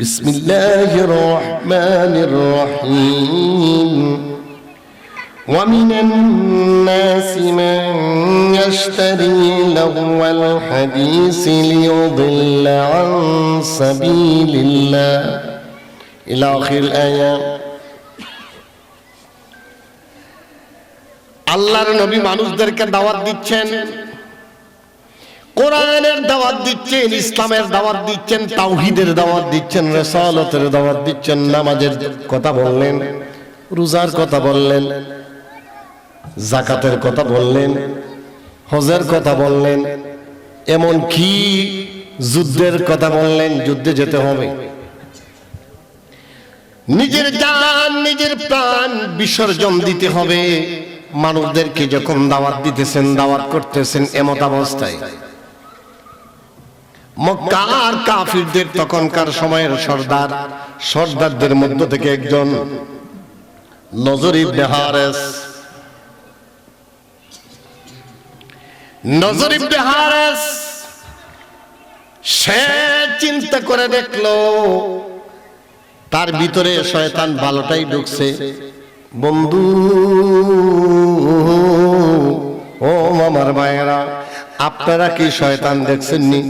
বিসমিল্লাহির রহমানির রহিম ومن الناس من يشتري لهو الحديث ليضل عن سبيل الله إلى آخر الآية আল্লাহর নবী মানুষদেরকে দাওয়াত দিচ্ছেন, কোরআনের দাওয়াত দিচ্ছেন, ইসলামের দাওয়াত দিচ্ছেন, তাওহীদের দাওয়াত দিচ্ছেন, রিসালাতের দাওয়াত দিচ্ছেন। নামাজের কথা বললেন, রোজার কথা বললেন, যাকাতের কথা বললেন, হজের কথা বললেন, এমন কি যুদ্ধের কথা বললেন। যুদ্ধে যেতে হবে, নিজের জান নিজের প্রাণ বিসর্জন দিতে হবে। মানুষদেরকে যখন দাওয়াত দিতেছেন, দাওয়াত করতেছেন, এমত অবস্থায় মক্কার কাফিরদের তখনকার সময়ের সর্দারদের মধ্য থেকে একজন নজর ইবনে হারেস সে চিন্তা করে দেখলো তার ভিতরে শয়তান ভালোটাই ঢুকছে। বন্ধু ও আমার ভাইয়েরা, আপনারা কি শয়তান দেখছেননি?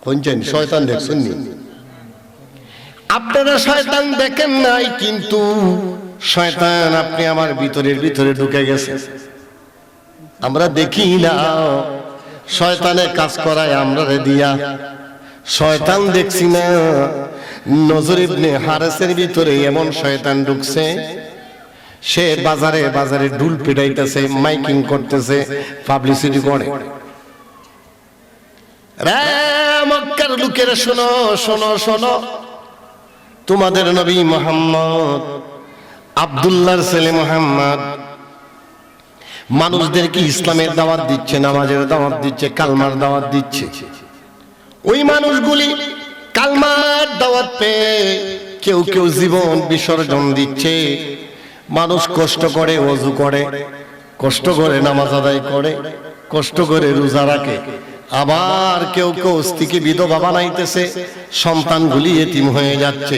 কোনছেন শয়তান দেখছেননি? আপনারা শয়তান দেখেন নাই, কিন্তু শয়তান আপনি আমার ভিতরে ঢুকে গেছে। আমরা দেখি না, শয়তানে কাজ করায় আমরা দিয়া। শয়তান দেখছি না। নজর ইবনে হারেসের ভিতরে এমন শয়তান ঢুকছে, সে বাজারে বাজারে ঢুল পিটাইতেছে, মাইকিং করতেছে, পাবলিসিটি করে। রে মক্কার লোকেরা শোনো শোনো শোনো, তোমাদের নবী মুহাম্মদ, আব্দুল্লাহর ছেলে মুহাম্মদ মানুষদেরকে ইসলামের দাওয়াত দিচ্ছে, নামাজের দাওয়াত দিচ্ছে, কালমার দাওয়াত দিচ্ছে। ওই মানুষগুলি কালমার দাওয়াত পেয়ে কেউ কেউ জীবন বিসর্জন দিচ্ছে। মানুষ কষ্ট করে ওযু করে, কষ্ট করে নামাজ আদায় করে, কষ্ট করে রোজা রাখে। আবার কেউ কেউ স্ত্রীকে বিধবা বানাইতেছে, সন্তানগুলি এতিম হয়ে যাচ্ছে।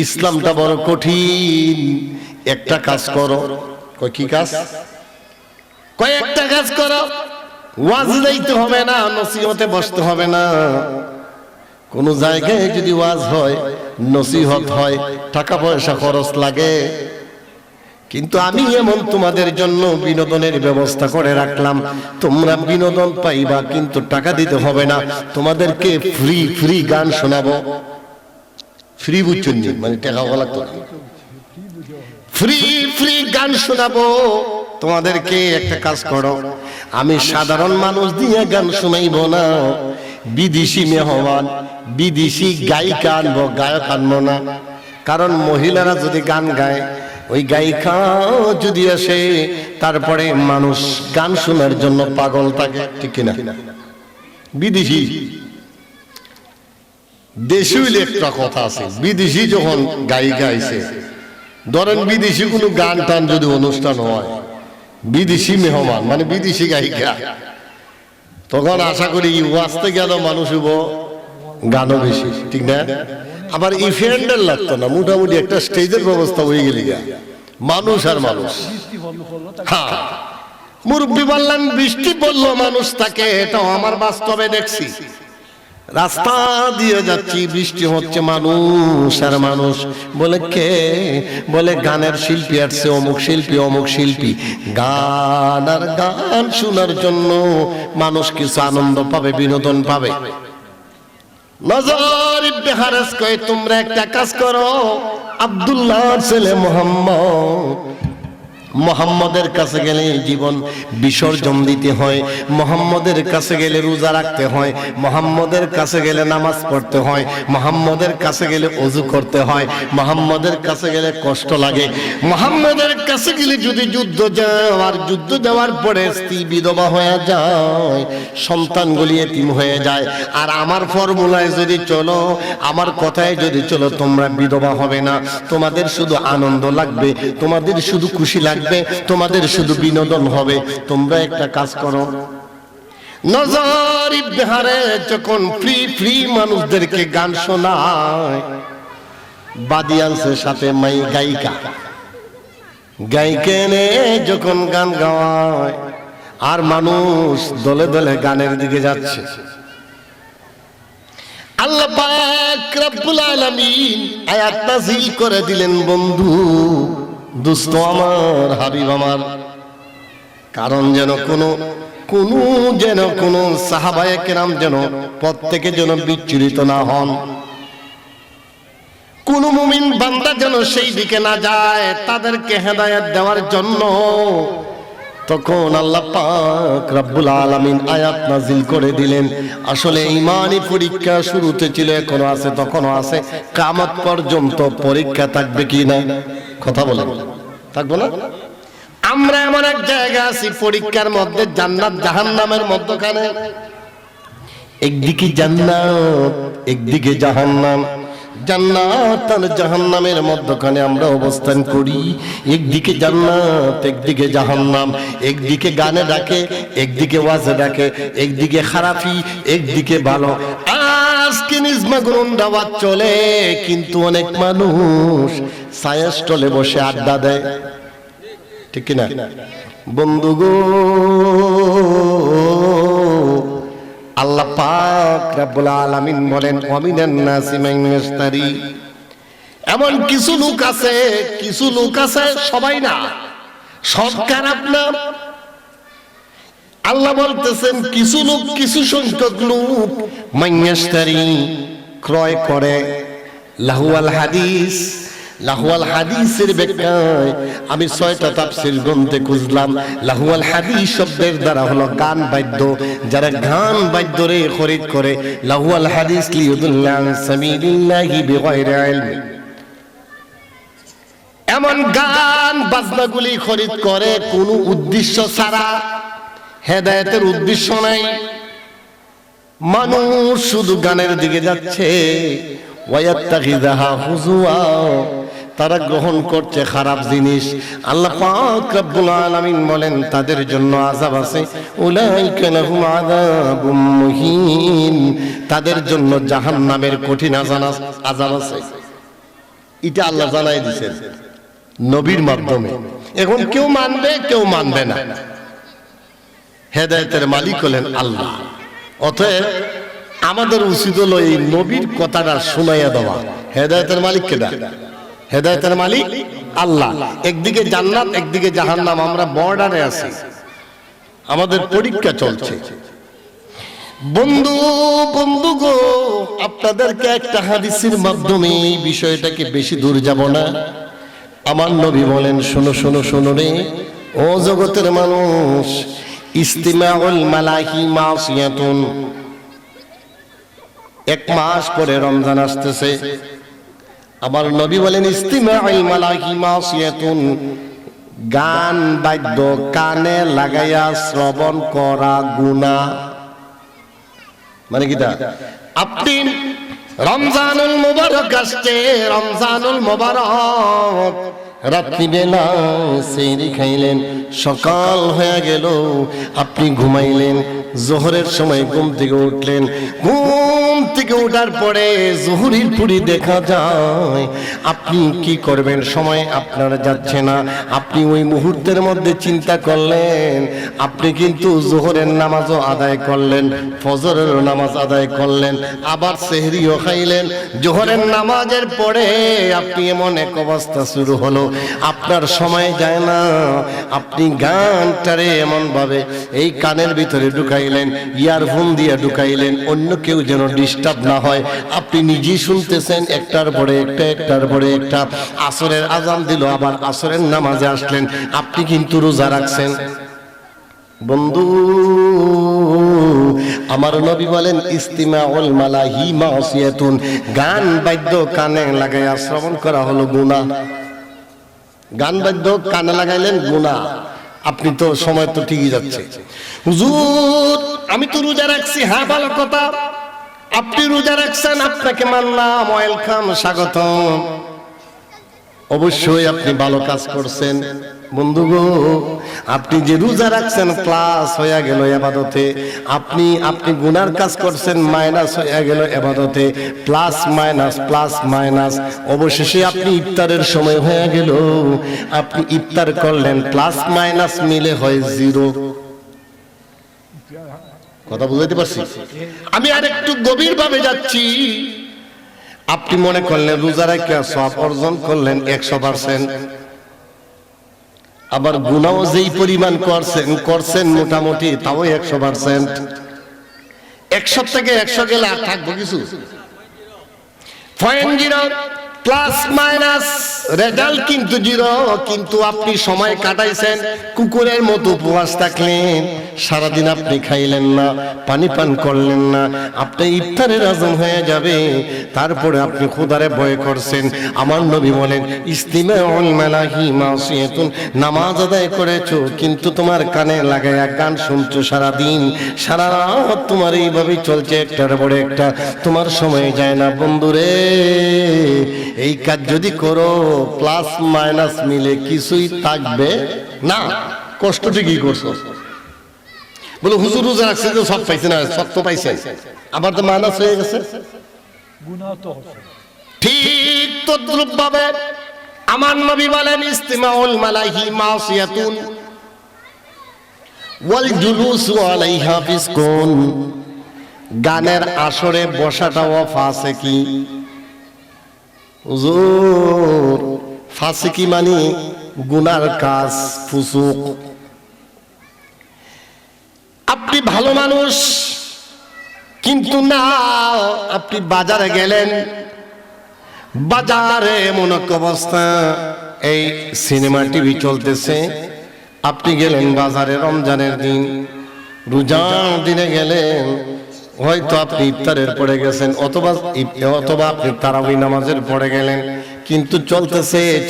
ইসলামটা বড় কঠিন। একটা কাজ করো। কয় কি কাজ? কয়েকটা কাজ করো। ওয়াজ দিতে হবে না, নসিহতে বসতে হবে না। কোন জায়গায় যদি ওয়াজ হয়, নসিহত হয়, টাকা পয়সা খরচ লাগে, কিন্তু আমি এমন তোমাদের জন্য বিনোদনের ব্যবস্থা করে রাখলাম। তোমরা বিনোদন পাইবা, কিন্তু টাকা দিতে হবে না। তোমাদেরকে ফ্রি ফ্রি গান শোনাবো। ফ্রি বুঝছেন, মানে টাকা লাগতো না, ফ্রি ফ্রি গান শোনাবো। তোমাদেরকে একটা কাজ করো, আমি সাধারণ মানুষ দিয়ে গান শোনাইব না, বিদেশি মেহমান, বিদেশি গায়িকা আনবো, গায়ক আনবো না। কারণ মহিলারা যদি গান গায়, ওই গায়িকা যদি আসে, তারপরে মানুষ গান শোনার জন্য পাগল থাকে, ঠিক কিনা? বিদেশি দেশি হইলে একটা কথা আছে, বিদেশি যখন গায়িকা আইছে, ধরেন বিদেশি কোনো গান টান যদি অনুষ্ঠান হয়, বিদেশি মেহমান মানে বিদেশি গায়িকা, তখন আশা করি ওয়াজতে গেল মানুষ হইব গানও বেশি, ঠিক না? আবার ইফেন্ডের লাগতো না, মোটামুটি একটা স্টেজের ব্যবস্থা হয়ে গেলি গা, মানুষ আর মানুষ। হ্যাঁ, মুরব্বী বললেন বৃষ্টি পড়লো, মানুষ থাকে, এটাও আমার বাস্তবে দেখছি। রাস্তা দিয়ে যাচ্ছি, বৃষ্টি হচ্ছে, মানুষ আর মানুষ। বলে কে? বলে গানের শিল্পী আসছে, অমুক শিল্পী অমুক শিল্পী। গান আর গান শোনার জন্য মানুষ কিছু আনন্দ পাবে, বিনোদন পাবে। নজর ইবনে হারেস কয়, তোমরা একটা কাজ করো, আব্দুল্লাহর ছেলে মুহাম্মদের কাছে গেলে জীবন বিসর্জন দিতে হয়, মুহাম্মদের কাছে গেলে রোজা রাখতে হয়, মুহাম্মদের কাছে গেলে নামাজ পড়তে হয়, মুহাম্মদের কাছে গেলে ওযু করতে হয়, মুহাম্মদের কাছে গেলে কষ্ট লাগে। মুহাম্মদের কাছে গেলে যদি যুদ্ধ যাওয়ার পরে স্ত্রী বিধবা হয়ে যায়, সন্তানগুলি এতিম হয়ে যায়। আর আমার ফর্মুলায় যদি চলো, আমার কথায় যদি চলো, তোমরা বিধবা হবে না, তোমাদের শুধু আনন্দ লাগবে, তোমাদের শুধু খুশি লাগবে, তোমাদের শুধু বিনোদন হবে। তোমরা একটা কাজ করো, নজর ইবনে হারেস যখন ফ্রি মানুষদেরকে গান শোনায়, বাদিয়ানসের সাথে মাই গায়িকা এনে যখন গান গাওয়ায়, আর মানুষ দলে দলে গানের দিকে যাচ্ছে, আল্লাহ পাক রব্বুল আলামিন আয়াত নাযিল করে দিলেন, বন্ধু দোস্ত আমার, হাবিব আমার, কারণ যেন কোন সাহাবায়ে কেরাম যেন প্রত্যেকে যেন বিচলিত না হন, কোন মুমিন বান্দা যেন সেই দিকে না যায়, তাদেরকে হেদায়েত দেওয়ার জন্য তখন আল্লাহ পাক রব্বুল আলামিন আয়াত নাযিল করে দিলেন। আসলে ঈমানি পরীক্ষা শুরুতে ছিল, এখনো আছে, তখনও আছে, কিয়ামত পর্যন্ত পরীক্ষা থাকবে কি না? কথা বলেন, থাকবো না? আমরা এমন এক জায়গা আছি পরীক্ষার মধ্যে, জান্নাত জাহান্নামের মধ্যখানে, একদিকে জান্নাত একদিকে জাহান্নাম, জান্নাত আর জাহান্নামের মধ্যখানে আমরা অবস্থান করি। একদিকে জান্নাত একদিকে জাহান্নাম, একদিকে গানে ডাকে, একদিকে ওয়াজে ডাকে, একদিকে খারাপি একদিকে ভালো। আজকে নিজমা গুরুন দাওয়াত চলে, কিন্তু অনেক মানুষ ছায়া স্টলে বসে আড্ডা দেয়, ঠিক কিনা বন্ধু গো? আল্লাহ পাক রব্বুল আলামিন বলেন, ওয়ামিনান নাসি মান ইশতারি, এমন কিছু লোক আছে, সবাই না, সব খারাপ না। আল্লাহ বলতেছেন কিছু লোক, কিছু সংখ্যক লোক মান ইশতারি, ক্রয় করে লাহুয়াল হাদিস। লাহুয়াল হাদিসের ব্যাখ্যায় আমি 6টা তাফসীর গ্রন্থে খুঁজলাম। লাহুয়াল হাদিস শব্দের দ্বারা হলো গান বাদ্য, যারা গান বাদ্যরে খরিদ করে। লাহুয়াল হাদিস লিয়ুদুল্লা আন সাবিলিল্লাহি বিগাইরি ইলমি, এমন গান বাজনাগুলি খরিদ করে কোনো উদ্দেশ্য ছাড়া, হেদায়েতের উদ্দেশ্য নাই, মানুষ শুধু গানের দিকে যাচ্ছে। ওয়ায়াত্তাখিযাহা হুজুয়া, তারা গ্রহণ করছে খারাপ জিনিস। আল্লাহ পাক রব্বুল আলামিন বলেন, তাদের জন্য আযাব আছে। উলাইকা লাহুম আযাবুম মুহিন, তাদের জন্য জাহান্নামের কঠিন আযাব আছে। এটা আল্লাহ জানাই দিয়েছেন নবীর মাধ্যমে। এখন কেউ মানবে, কেউ মানবে না। হেদায়েতের মালিক হলেন আল্লাহ। অতএব আমাদের উচিত হলো এই নবীর কথাটা শোনাইয়া দেওয়া। হেদায়েতের মালিক কেডা? হেদায়েতের মালিক আল্লাহ। একদিকে জান্নাত, একদিকে জাহান্নাম, আমরা বর্ডারে আছি, আমাদের পরীক্ষা চলছে। বন্ধু গো, আপনাদেরকে একটা হাদিসের মাধ্যমে এই বিষয়টাকে বেশি দূর যাব না। আমার নবী বলেন, শোনো রে ও জগতের মানুষ, ইস্তিমাউল মালাহি মাসিয়াতুন। 1 মাস পরে রমজান আসতেছে। আমার নবী বলেন, ইস্তিমাউল মালাহি মাসিয়াতুন, গান বাদ্য কানে লাগাইয়া শ্রবণ করা গুনাহ। মানে কিটা? আপনি রমজানুল মুবারক আসছে, রমজানুল মুবারক, রাত্রিবেলা সেহরি খাইলেন, সকাল হয়ে গেল, আপনি ঘুমাইলেন, জোহরের সময় ঘুম থেকে উঠলেন, ঘুম থেকে ওঠার পরে জোহরের পুরি দেখা যায়, আপনি কি করবেন? সময় আপনার যাচ্ছে না, আপনি ওই মুহূর্তের মধ্যে চিন্তা করলেন, আপনি কিন্তু জোহরের নামাজও আদায় করলেন, ফজরের নামাজ আদায় করলেন, আবার সেহরিও খাইলেন। জোহরের নামাজের পরে আপনি এমন এক অবস্থা শুরু হলো, আপনার সময় যায় না, আপনি গানটারে এমন ভাবে এই কানের ভিতরে ঢুকাইলেন, ইয়ারফোন দিয়ে ঢুকাইলেন, অন্য কেউ যেন ডিস্টার্ব না হয়। আপনি নিজেই শুনতেছেন, একটার পরে একটা। আসরের আজান দিল, আবার আসরের নামাজে আসলেন, আপনি কিন্তু রোজা রাখছেন। বন্ধু, আমার নবী বলেন, ইস্তিমাউল মালাহি মাসিয়াতুন, গান বাদ্য কানে লাগাইয়া শ্রবণ করা হলো গুনাহ। গান বাদ্য কানে লাগাইলেন, গুনাহ। আপনি তো সময় তো ঠিকই যাচ্ছে। হুজুর, আমি তো রোজা রাখছি। হ্যাঁ, ভালো কথা, আপনি রোজা রাখছেন, আপনাকে মানলাম, ওয়েলকাম, স্বাগতম, অবশ্যই আপনি ভালো কাজ করছেন। বন্ধু গো, আপনি যে রোজা রাখছেন প্লাস হয়ে গেল ইবাদতে, আপনি গুনার কাজ করছেন মাইনাস হয়ে গেল ইবাদতে, প্লাস মাইনাস অবশেষে আপনি ইফতারের সময় হয়ে গেল, আপনি ইফতার করলেন প্লাস মাইনাস মিলে হয় জিরো। কথা বুঝাইতে পারছি? আমি আর একটু গভীর ভাবে যাচ্ছি। আপনি মনে করলেন রোজা রাখা সওয়াব অর্জন করলেন 100%, আবার গুনাহও যেই পরিমাণ করছেন মোটামুটি তাও 100%। 100 থেকে 100 গেলে আর থাকবো কিছু? 0.0 প্লাস মাইনাস রেজাল্ট কিন্তু 0। কিন্তু আপনি সময় কাটাইছেন কুকুরের মতো উপবাস থাকলেন, সারাদিন আপনি খাইলেন না, পানি পান করলেন না, আপনি ইফতারের আজান হয়ে যাবে, তারপরে আপনি খোদারে ভয় করছেন। আমার নবী বলেন ইস্তিমাউল মালাহি মাসিয়াতুন, নামাজ আদায় করেছো কিন্তু তোমার কানে লাগায়া গান শুনছো সারাদিন, সারা রাত তোমার এইভাবেই চলছে, একটার পরে একটা, তোমার সময় যায় না। বন্ধুরে, এই কাজ যদি করো প্লাস মাইনাস মিলে কিছুই থাকবে না, কষ্ট ঠিকই করছো। বলে হুজুর রোজা রাখছে তো সব পাইছে না, সব তো পাইছে, আবার তো মাইনাস হয়ে গেছে। ঠিক তদ্রূপ ভাবে আমার নবী বলেন ইস্তিমাউল মালাহি মাসিয়াতুন ওয়াল জুলুসু আলাইহা ফিসকুন, গানের আসরে বসাটাও ফাসিকি। হুজুর ফাসিকি মানে গুনার কাজ, ফুসুক। আপনি ভালো মানুষ কিন্তু না, আপনি বাজারে গেলেন, বাজারে এমন এক অবস্থা, এই সিনেমা টিভি চলতেছে, আপনি গেলেন বাজারে রমজানের দিন, রোজার দিনে গেলেন, হয়তো আপনি ইফতারের পড়ে গেছেন, অথবা আপনি তারাবির নামাজের পড়ে গেলেন, কিন্তু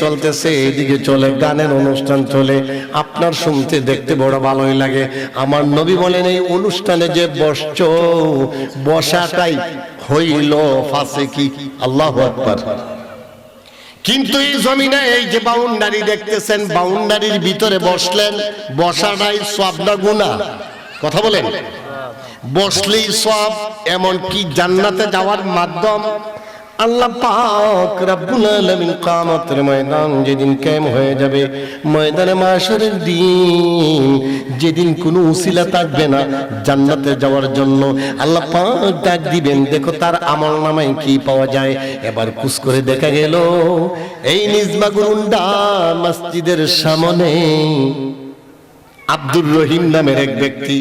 চলতেছে এদিকে চলে গানের অনুষ্ঠান চলে, আপনার শুনতে দেখতে বড় ভালোই লাগে। আমার নবী বলেন এই অনুষ্ঠানে যে বসছো, বসাটাই হইল ফাসিকি। আল্লাহু আকবার। কিন্তু এই জমিনে এই যে বাউন্ডারি দেখতেছেন, বাউন্ডারির ভিতরে বসলেন, বসাটাই সওয়াব না গুনাহ? কথা বলেন। বসলেই সওয়াব, এমন কি জান্নাতে যাওয়ার মাধ্যম। আল্লাহ পাক রব্বুল আলামিন কিয়ামতের ময়দান যেদিন কায়েম হয়ে যাবে, ময়দানে মাশরের দিন, যেদিন কোনো উসিলা থাকবে না জান্নাতে যাওয়ার জন্য, আল্লাহ পাক ডাক দিবেন, দেখো তার আমলনামায় কি পাওয়া যায়। এবার কুস করে দেখা গেল এই নিজমাগুন্ডা মসজিদের সামনে আব্দুর রহিম নামের এক ব্যক্তি,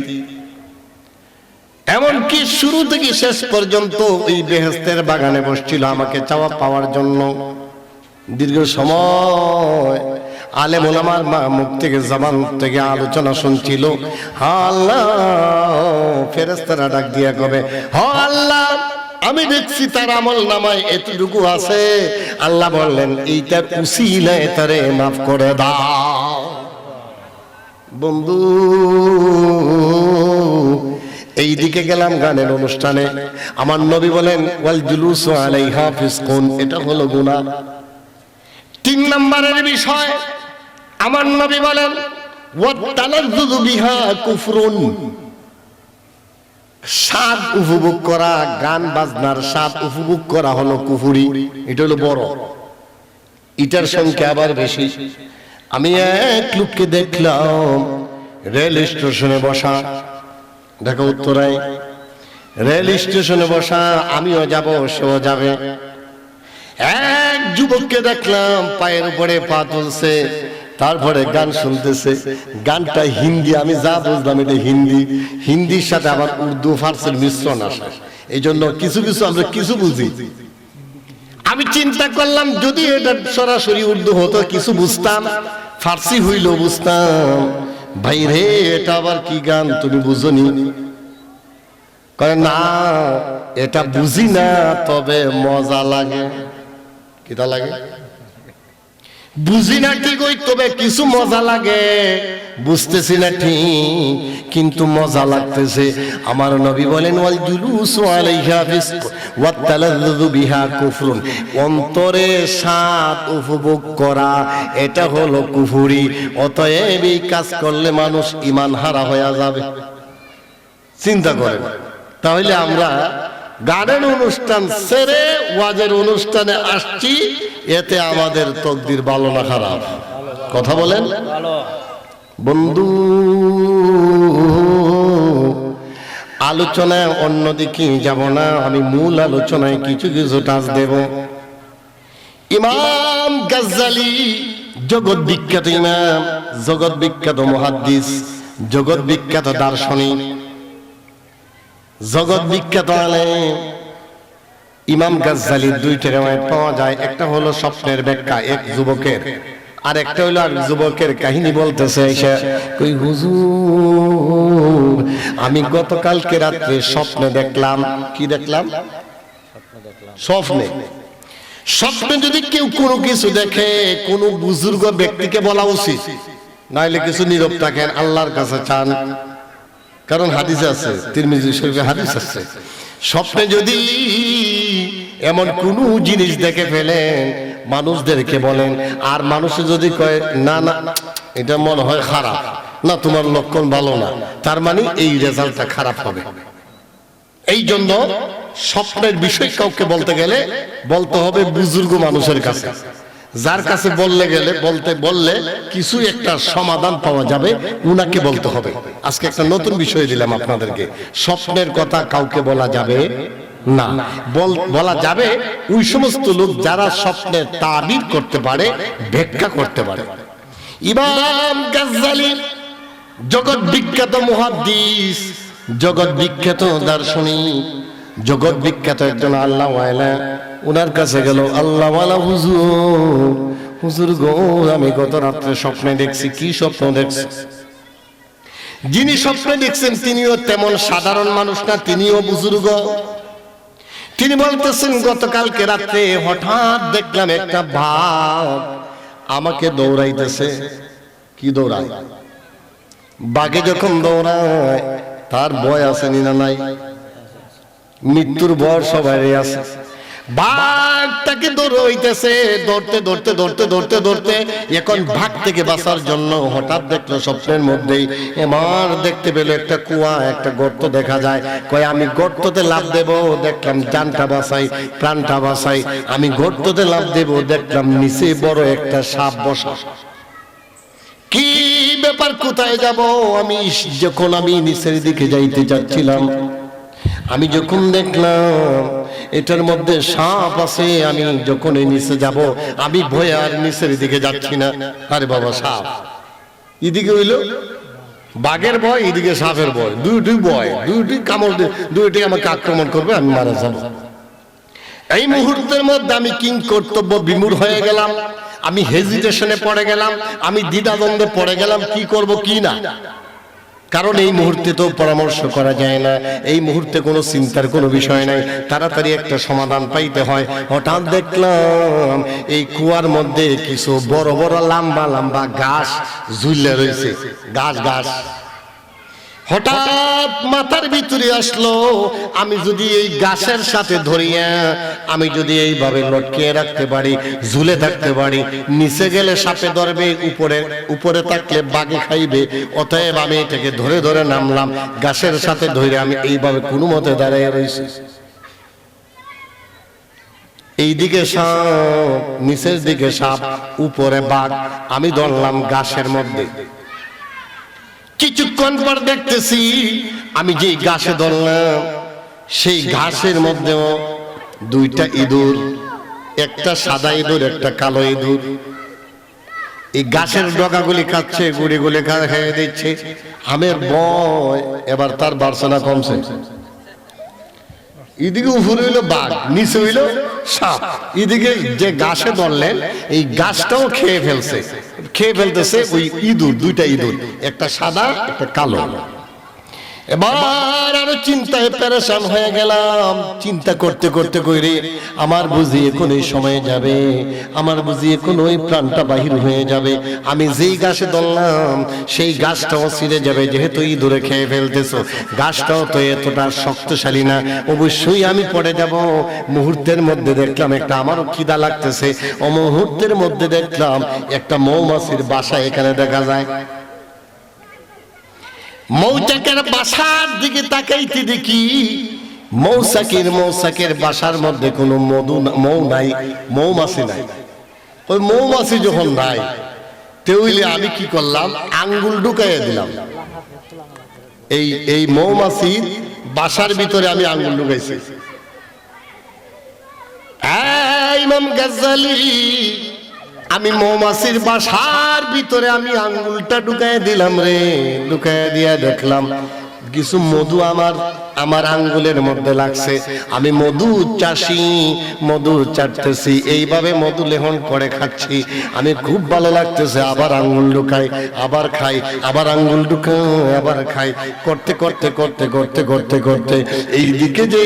এমনকি শুরু থেকে শেষ পর্যন্ত এই বেহেশতের বাগানে বসছিল আমাকে চাওয়া পাওয়ার জন্য। দীর্ঘ সময় আলেম ওলামার মুখ থেকে, জবান থেকে আলোচনা শুনছিল। আল্লাহ, ফেরেশতারা ডাক দিয়া কবে, হ আল্লাহ, আমি দেখছি তার আমল নামায় এতটুকু আছে। আল্লাহ বললেন এইটার উসিলায় তারে মাফ করে দাও। বন্ধু, এইদিকে গেলাম গানের অনুষ্ঠানে, আমার নবী বলেন ওয়াল জুলুসু আলাইহা ফিসকুন, এটা হলো গুনাহ। 3 নম্বরের বিষয় আমার নবী বলেন ওয়াত তালাজ্জুযু বিহা কুফরুন, স্বাদ উপভোগ করা, গান বাজনার স্বাদ উপভোগ করা হলো কুফরি। এটা হলো বড়, এটার সংখ্যা আবার বেশি। আমি এক লোককে দেখলাম রেল স্টেশনে বসা, ঢাকা উত্তরায় রেল স্টেশনে বসা, আমিও যাব, সেও যাবে। এক যুবককে দেখলাম পায়ের উপরে পা তুলছে, তারপরে গান শুনতেছে, গানটা হিন্দি, আমি যা বুঝলাম এটা হিন্দি, হিন্দির সাথে আবার উর্দু ফার্সির মিশ্রণ আসে, এই জন্য কিছু আমরা কিছু বুঝি। আমি চিন্তা করলাম যদি এটা সরাসরি উর্দু হতো কিছু বুঝতাম, ফার্সি হইলেও বুঝতাম। ভাই রে, এটা আবার কি গান তুমি বুঝনি? কয় না, এটা বুঝি না, তবে মজা লাগে। কিটা লাগে? বুঝি না ঠিক ওই, তবে কিছু মজা লাগে, বুঝতেছি না ঠিক কিন্তু মজা লাগতেছে। আমার নবী বলেন ওয়াল জুলুসু আলাইহা ফিসক ওয়াত তালাজ্জুযু বিহা কুফরুন, অন্তরে স্বাদ উপভোগ করা এটা হলো কুফরি। অতএব এই কাজ করলে মানুষ ঈমান হারা হয়ে যাবে। চিন্তা করেন, তাহলে আমরা গানের অনুষ্ঠান ছেড়ে ওয়াজের অনুষ্ঠানে আসছি, এতে আমাদের তকদির ভালো না খারাপ? কথা বলেন বন্ধু। আলোচনায় অন্যদিকে যাব না, আমি মূল আলোচনায় কিছু কিছু টাচ দেব। ইমাম গাজ্জালি জগৎ বিখ্যাত ইমাম, জগৎ বিখ্যাত মুহাদ্দিস, জগৎ বিখ্যাত দার্শনিক, জগৎ বিখ্যাত আলেম ইমাম গাজ্জালির দুইটা রিওয়ায়াত পাওয়া যায়। একটা হলো স্বপ্নের ব্যাখ্যা এক যুবকের, আর একটা হলো আর যুবকের কাহিনী বলতেছে এসে, কই হুজুর আমি গতকালকে রাত্রে স্বপ্নে দেখলাম। কি দেখলাম? স্বপ্নে যদি কেউ কোনো কিছু দেখে, কোন বুজুর্গ ব্যক্তিকে বলা উচিত, নাইলে কিছু নীরব থাকেন, আল্লাহর কাছে চান। কারণ হাদিস আছে, তিরমিজি শরীফে হাদিস আছে, স্বপ্নে যদি এমন কোন জিনিস দেখে ফেলেন মানুষদেরকে বলেন, আর মানুষে যদি কয় না না এটা মনে হয় খারাপ, না তোমার লক্ষণ ভালো না, তার মানে এই রেজাল্টটা খারাপ হবে। এই জন্য স্বপ্নের বিষয় কাউকে বলতে গেলে বলতে হবে বুজুর্গ মানুষের কাছে, যার কাছে বললে কিছু একটা সমাধান পাওয়া যাবে, উনাকে বলতে হবে। আজকে একটা নতুন বিষয় দিলাম আপনাদেরকে, স্বপ্নের কথা কাউকে বলা যাবে না, বলা যাবে ওই সমস্ত লোক যারা স্বপ্নের তাবির করতে পারে, ব্যাখ্যা করতে পারে। ইমাম গাজ্জালি জগৎ বিখ্যাত মুহাদ্দিস, জগৎ বিখ্যাত দার্শনিক, জগৎ বিখ্যাত একজন আল্লাহ ওয়ালা, উনার কাছে গেল, আল্লাহ ওয়ালা হুজুর গো আমি গত রাত্রে স্বপ্নে দেখছি। কি স্বপ্ন দেখছি? যিনি স্বপ্নে দেখছেন তিনিও তেমন সাধারণ মানুষ না, তিনিও বুজুর্গ। তিনি বলতেছেন গতকালকে রাত্রে হঠাৎ দেখলাম একটা বাঘ আমাকে দৌড়াইতেছে। কি দৌড়ায়? বাঘে যখন দৌড়ায় তার ভয় আছে না নাই? মৃত্যুর ভয় সবারই আছে। বাঘটাকে দৌড়াইতেছে, দৌড়তে দৌড়তে দৌড়তে দৌড়তে দৌড়তে এখন বাঘ থেকে বাঁচার জন্য হঠাৎ দেখলো স্বপ্নের মধ্যেই, এবার দেখতে পেলো একটা কুয়া, একটা গর্ত দেখা যায়। কয় আমি গর্ততে লাফ দেব, দেখলাম জানটা বাঁচাই, প্রাণটা বাঁচাই। আমি গর্ততে লাফ দেব, দেখলাম নিচে বড় একটা সাপ বসা। কি ব্যাপার, কোথায় যাব? যখন আমি নিচের দিকে যাইতে যাচ্ছিলাম, আমি যখন দেখলাম এটার মধ্যে সাপ আছে, আমি যখন এই নিচে যাব, আমি ভয়ে আর নিচের দিকে যাচ্ছি না। আরে বাবা সাপ, এদিকে হইল বাঘের ভয়, এদিকে সাপের ভয়, দুইটি ভয়, দুইটি কামড়, দুইটি আমাকে আক্রমণ করবে, আমি মারা যাব। এই মুহূর্তের মধ্যে আমি কিং কর্তব্য বিমূঢ় হয়ে গেলাম, আমি হেজিটেশনে পড়ে গেলাম, আমি দ্বিধাদ্বন্দ্বে পড়ে গেলাম, কি করব কি না। কারণ এই মুহূর্তে তো পরামর্শ করা যায় না, এই মুহূর্তে কোনো চিন্তার কোনো বিষয় নাই, তাড়াতাড়ি একটা সমাধান পাইতে হয়। হঠাৎ দেখলাম এই কুয়ার মধ্যে কিছু বড় বড় লম্বা লম্বা গাছ ঝুলে রয়েছে, গাছ। হঠাৎ মাথার ভিতরে আসলো, আমি যদি এই গাছের সাথে ধরিয়া আমি যদি এইভাবে লটকিয়ে রাখতে পারি, ঝুলে থাকতে পারি, নিচে গেলে সাপে ধরবে, উপরে থাকলে বাঘে খাইবে। অতএব আমি এটাকে ধরে ধরে নামলাম, গাছের সাথে ধরে আমি এইভাবে কোনো মতে দাঁড়িয়ে রয়েছি। এইদিকে সাপ, নিচের দিকে সাপ, উপরে বাঘ, আমি ধরলাম গাছের মধ্যে। কিছুক্ষণ পর দেখতেছি আমি যে গাছে ধরলাম, সেই ঘাসের মধ্যেও দুইটা ইঁদুর, একটা সাদা ইঁদুর, একটা কালো ইঁদুর। এই গাছের ডগাগুলি খাচ্ছে, গুড়িগুলি খেয়ে দিচ্ছে। আমের ভয় এবার তার বার্সনা কমছে। এদিকে উপরে হইলো বাঘ, নিচে হইলো সাপ। এদিকে যে গাছে ধরলেন এই গাছটাও খেয়ে ফেলতেছে ওই ইঁদুর, দুইটা ইঁদুর, একটা সাদা একটা কালো। এবার আরো চিন্তায় পেরেশান হয়ে গেলাম। চিন্তা করতে করতে কইরে আমার বুঝি এখন এই সময় যাবে, আমার বুঝি এখন ওই প্রাণটা বাহির হয়ে যাবে। আমি যেই গাছে ধরলাম সেই গাছটাও ছিঁড়ে যাবে, যেহেতু ইঁদুরে খেয়ে ফেলতেছো। গাছটাও তো এতটা শক্তিশালী না, অবশ্যই আমি পড়ে যাব। মুহূর্তের মধ্যে দেখলাম একটা, আমারও খিদা লাগতেছে, ও মুহূর্তের মধ্যে দেখলাম একটা মৌমাছির বাসা এখানে দেখা যায়। মৌচাকের বাসার দিকে তাকাইতে দেখি মৌচাকের বাসার মধ্যে কোনো মৌ নাই, মৌমাছি নাই। ওই মৌমাছি যখন নাই তেউইলে আমি কি করলাম, আঙ্গুল ঢুকাইয়া দিলাম। এই মৌমাছির বাসার ভিতরে আমি আঙ্গুল ঢুকাইছি। ইমাম গাজ্জালী, আমি মৌমাছির বাসার ভিতরে আমি আঙ্গুলটা ঢুকায় দিলাম রে। ঢুকায় দিয়া দেখলাম কিছু মধু আমার আঙ্গুলের মধ্যে লাগছে। আমি মধু চাষি, মধু চাটতেছি, এইভাবে মধু লেহন করে খাচ্ছি। আমি খুব ভালো লাগতেছে। আবার আঙ্গুল ঢুকাই, আবার খাই, আবার আঙ্গুল ঢুকাই, আবার খাই। করতে করতে করতে করতে করতে করতে এইদিকে যে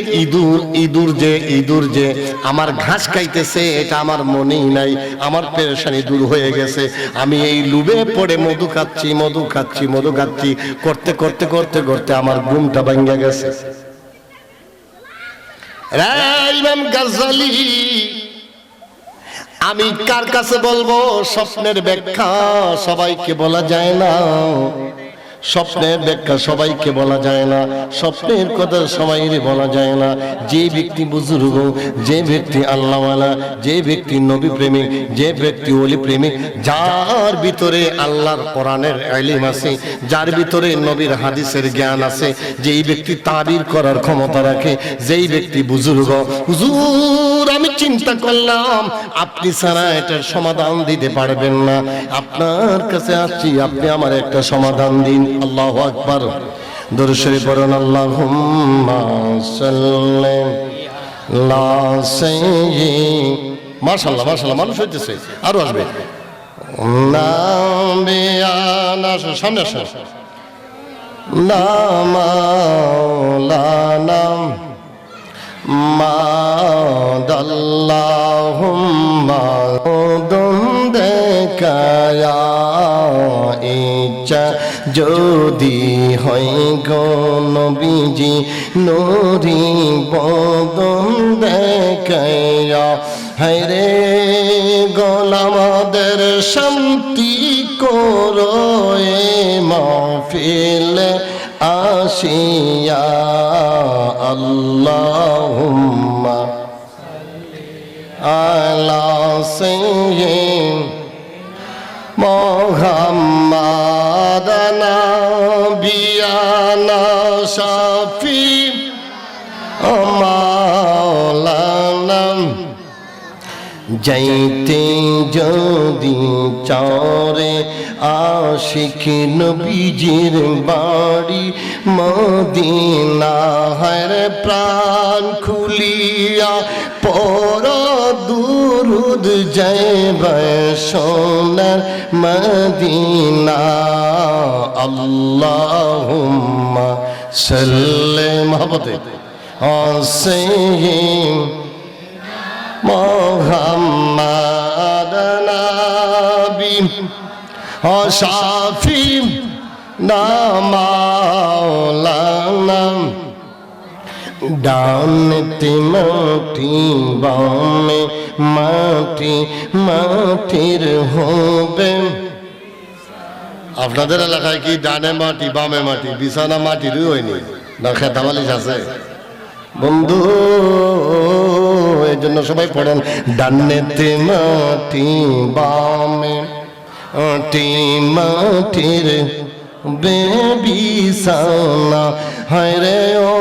ইঁদুর যে আমার ঘাস খাইতেছে এটা আমার মনেই নাই। আমার পেরেশানি দূর হয়ে গেছে। আমি এই লুবে পড়ে মধু খাচ্ছি, মধু খাচ্ছি, মধু খাচ্ছি। করতে করতে করতে করতে আমার ঘুমটা ভাঙা গেছে। ইমাম গাজ্জালী, আমি কার কাছে বলবো? স্বপ্নের ব্যাখ্যা সবাইকে বলা যায় না, স্বপ্নের ব্যাখ্যা সবাইকে বলা যায় না, স্বপ্নের কথা সবাইকে বলা যায় না। যে ব্যক্তি বুজুর্গ, যে ব্যক্তি আল্লাহওয়ালা, যে ব্যক্তি নবী প্রেমিক, যে ব্যক্তি ওলি প্রেমিক, যার ভিতরে আল্লাহর কোরআনের ইলম আছে, যার ভিতরে নবীর হাদিসের জ্ঞান আছে, যেই ব্যক্তি তাবির করার ক্ষমতা রাখে, যেই ব্যক্তি বুজুর্গ। হুজুর, আমি চিন্তা করলাম আপনি ছাড়া এটার সমাধান দিতে পারবেন না, আপনার কাছে আসছি, আপনি আমার একটা সমাধান দিন। আল্লাহু আকবার। দরুদ শরীফ পড়ুন। আল্লাহুম্মা সাল্লি আলা সাইয়্যিদিনা। মাশাআল্লাহ মাশাআল্লাহ, মানুষ হইতেছে, আরো আসবে। নাবিয়ানা, সামনে আসেন। মাওলানা মাদাল্লাহুম্মা দেখায়া ইচ্ছা যদি হয় গো নবীজি নুরি বদন দেখায়া। হায়রে গোলামদের শান্তি করো এ মাহফিল আসিয়া। আল্লাহুম্মা আলা সাইয়্যিদিনা মুহাম্মাদ নাবিয়ানা শাফি মাওলানা। যাইতে যদি চরে আশিক নবীজির বাড়ি মদিনা, হায়রে প্রাণ খুলিয়া পর দুরুদ যাইবে সোনার মদিনা। আল্লাহুম্মা সাল্লি মুহাম্মদে মুহাম্মাদ নবী শাফি মাওলানা। ডানতে মাটি বামে মাটি, মাটির হবে। আপনাদের এলাকায় কি ডানে মাটি বামে মাটি, বিছানা মাটিরই হয়নি না, খেতামালিশ আছে বন্ধু? এই জন্য সবাই পড়েন, ডানেতে মাটি বামে মাটি, মাটির বিছানা। হায়রে ও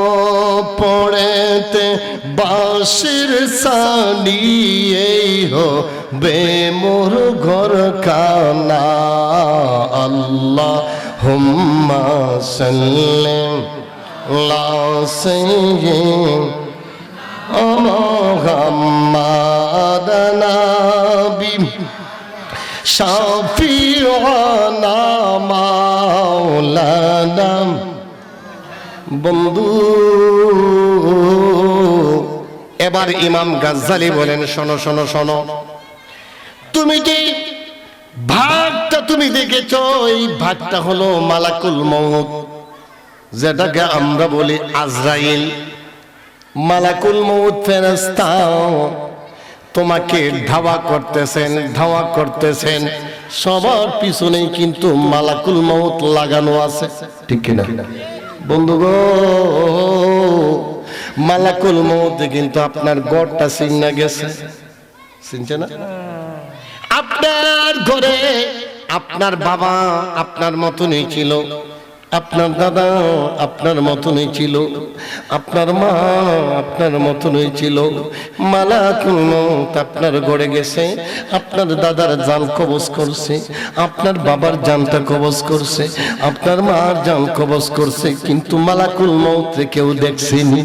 পড়েতে বাঁশির সানি, এই হবে মোর ঘর খানা। আল্লাহুম্মা সাল্লি আলা সাইয়্যিদিনা মুহাম্মাদ নবী শাফিউনা মাওলানা। বন্ধু এবার ইমাম গাজ্জালি বলেন, শোনো শোনো শোনো, তুমি যে ভাগটা তুমি দেখেছো, এই ভাগটা হলো মালাকুল মউত, যেটাকে আমরা বলি আজরাইল। মালাকুল মউত ফেরেশতা তোমাকে ধাওয়া করতেছেন, সবার পিছনেই কিন্তু মালাকুল মউত লাগানো আছে, ঠিক কিনা বন্ধু গো? মালাকুল মউত কিন্তু আপনার ঘরটা চিন্না গেছে, চিনছে না? আপনার ঘরে আপনার বাবা আপনার মতনই ছিল, আপনার দাদা আপনার মতনই ছিল, আপনার মা আপনার মতনই ছিল। মালাকুল মউত আপনার ঘরে গেছে, আপনার দাদার জান কবজ করছে, আপনার বাবার জানটা কবজ করছে, আপনার মার জান কবজ করছে, কিন্তু মালাকুল মউত কেউ দেখছেনি।